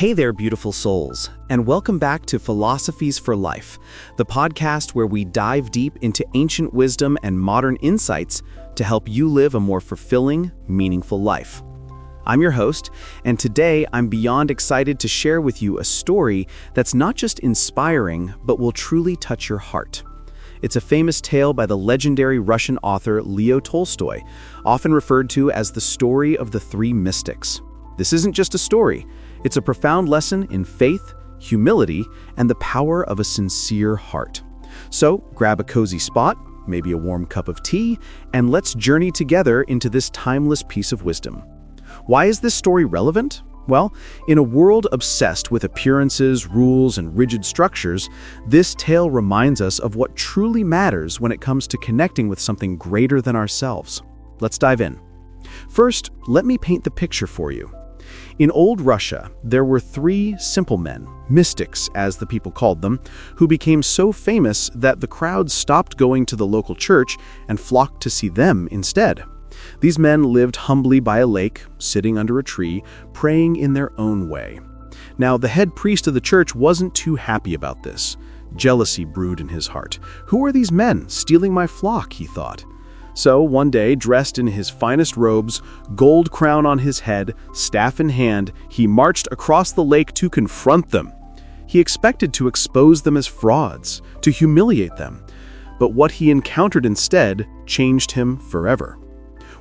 Hey there, beautiful souls, and welcome back to Philosophies for Life, the podcast where we dive deep into ancient wisdom and modern insights to help you live a more fulfilling, meaningful life. I'm your host, and today I'm beyond excited to share with you a story that's not just inspiring, but will truly touch your heart. It's a famous tale by the legendary Russian author Leo Tolstoy, often referred to as the story of the three mystics. This isn't just a story. It's a profound lesson in faith, humility, and the power of a sincere heart. So grab a cozy spot, maybe a warm cup of tea, and let's journey together into this timeless piece of wisdom. Why is this story relevant? Well, in a world obsessed with appearances, rules, and rigid structures, this tale reminds us of what truly matters when it comes to connecting with something greater than ourselves. Let's dive in. First, let me paint the picture for you. In old Russia, there were three simple men, mystics as the people called them, who became so famous that the crowds stopped going to the local church and flocked to see them instead. These men lived humbly by a lake, sitting under a tree, praying in their own way. Now, the head priest of the church wasn't too happy about this. Jealousy brewed in his heart. Who are these men stealing my flock, he thought. So one day, dressed in his finest robes, gold crown on his head, staff in hand, he marched across the lake to confront them. He expected to expose them as frauds, to humiliate them. But what he encountered instead changed him forever.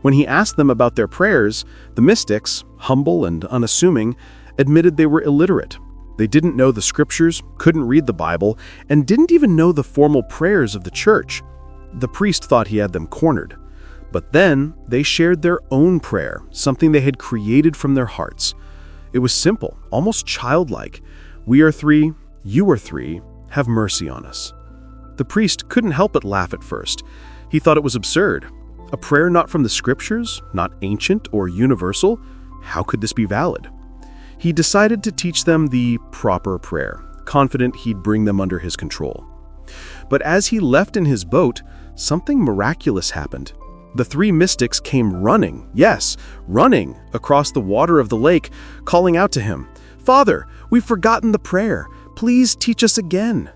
When he asked them about their prayers, the mystics, humble and unassuming, admitted they were illiterate. They didn't know the scriptures, couldn't read the Bible, and didn't even know the formal prayers of the church. The priest thought he had them cornered. But then they shared their own prayer, something they had created from their hearts. It was simple, almost childlike. "We are three, you are three, have mercy on us." The priest couldn't help but laugh at first. He thought it was absurd. A prayer not from the scriptures, not ancient or universal? How could this be valid? He decided to teach them the proper prayer, confident he'd bring them under his control. But as he left in his boat, something miraculous happened. The three mystics came running, yes, running across the water of the lake, calling out to him, "Father, we've forgotten the prayer. Please teach us again."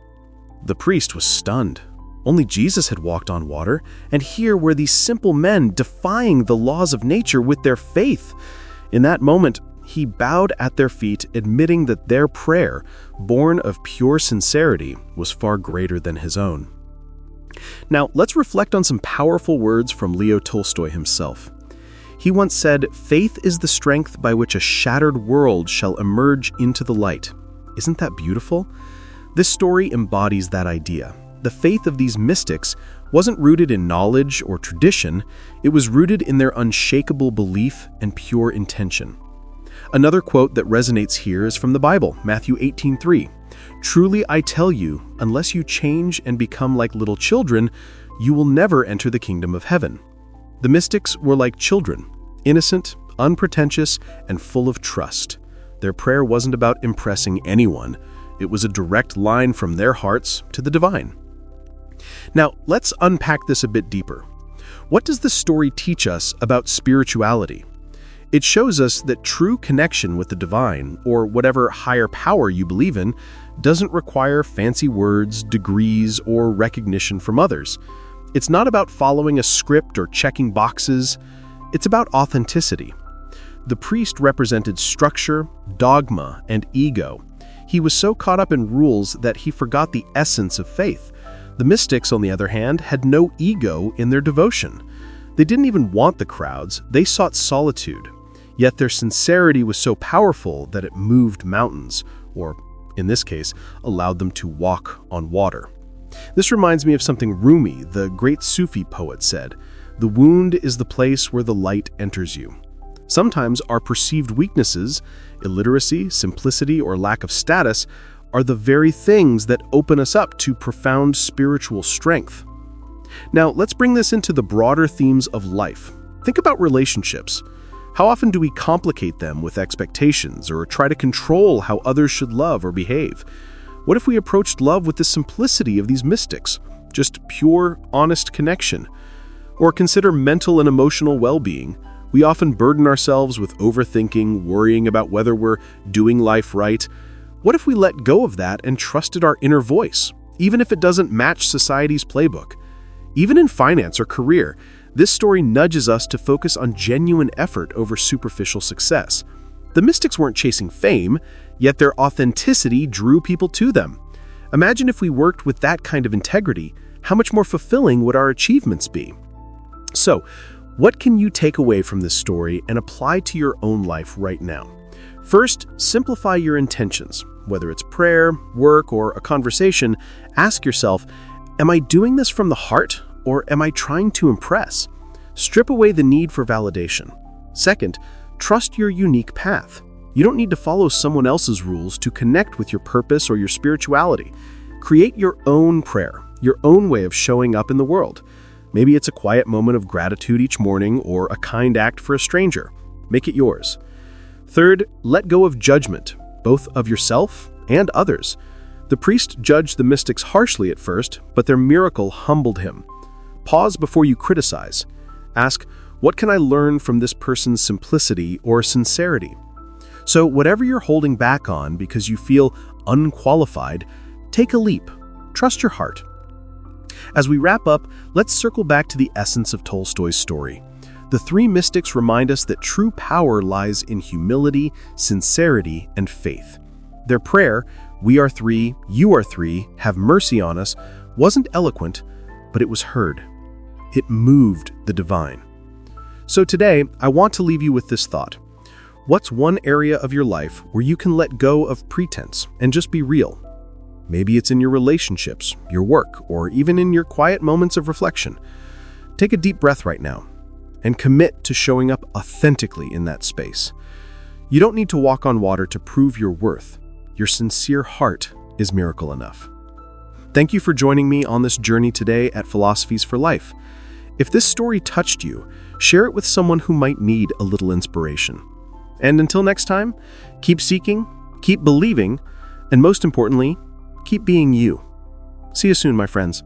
The priest was stunned. Only Jesus had walked on water, and here were these simple men defying the laws of nature with their faith. In that moment, he bowed at their feet, admitting that their prayer, born of pure sincerity, was far greater than his own. Now, let's reflect on some powerful words from Leo Tolstoy himself. He once said, "Faith is the strength by which a shattered world shall emerge into the light." Isn't that beautiful? This story embodies that idea. The faith of these mystics wasn't rooted in knowledge or tradition, it was rooted in their unshakable belief and pure intention. Another quote that resonates here is from the Bible, Matthew 18:3. "Truly I tell you, unless you change and become like little children, you will never enter the kingdom of heaven." The mystics were like children, innocent, unpretentious, and full of trust. Their prayer wasn't about impressing anyone. It was a direct line from their hearts to the divine. Now, let's unpack this a bit deeper. What does the story teach us about spirituality? It shows us that true connection with the divine, or whatever higher power you believe in, doesn't require fancy words, degrees, or recognition from others. It's not about following a script or checking boxes. It's about authenticity. The priest represented structure, dogma, and ego. He was so caught up in rules that he forgot the essence of faith. The mystics, on the other hand, had no ego in their devotion. They didn't even want the crowds, they sought solitude. Yet their sincerity was so powerful that it moved mountains, or, in this case, allowed them to walk on water. This reminds me of something Rumi, the great Sufi poet, said, "The wound is the place where the light enters you." Sometimes our perceived weaknesses, illiteracy, simplicity, or lack of status, are the very things that open us up to profound spiritual strength. Now, let's bring this into the broader themes of life. Think about relationships. How often do we complicate them with expectations or try to control how others should love or behave? What if we approached love with the simplicity of these mystics, just pure, honest connection? Or consider mental and emotional well-being. We often burden ourselves with overthinking, worrying about whether we're doing life right. What if we let go of that and trusted our inner voice, even if it doesn't match society's playbook? Even in finance or career, this story nudges us to focus on genuine effort over superficial success. The mystics weren't chasing fame, yet their authenticity drew people to them. Imagine if we worked with that kind of integrity, how much more fulfilling would our achievements be? So, what can you take away from this story and apply to your own life right now? First, simplify your intentions. Whether it's prayer, work, or a conversation, ask yourself, am I doing this from the heart, or am I trying to impress? Strip away the need for validation. Second, trust your unique path. You don't need to follow someone else's rules to connect with your purpose or your spirituality. Create your own prayer, your own way of showing up in the world. Maybe it's a quiet moment of gratitude each morning or a kind act for a stranger. Make it yours. Third, let go of judgment, both of yourself and others. The priest judged the mystics harshly at first, but their miracle humbled him. Pause before you criticize. Ask, what can I learn from this person's simplicity or sincerity? So whatever you're holding back on because you feel unqualified, take a leap. Trust your heart. As we wrap up, let's circle back to the essence of Tolstoy's story. The three mystics remind us that true power lies in humility, sincerity, and faith. Their prayer, "We are three, you are three, have mercy on us," wasn't eloquent, but it was heard. It moved the divine. So today, I want to leave you with this thought. What's one area of your life where you can let go of pretense and just be real? Maybe it's in your relationships, your work, or even in your quiet moments of reflection. Take a deep breath right now and commit to showing up authentically in that space. You don't need to walk on water to prove your worth. Your sincere heart is miracle enough. Thank you for joining me on this journey today at Philosophies for Life. If this story touched you, share it with someone who might need a little inspiration. And until next time, keep seeking, keep believing, and most importantly, keep being you. See you soon, my friends.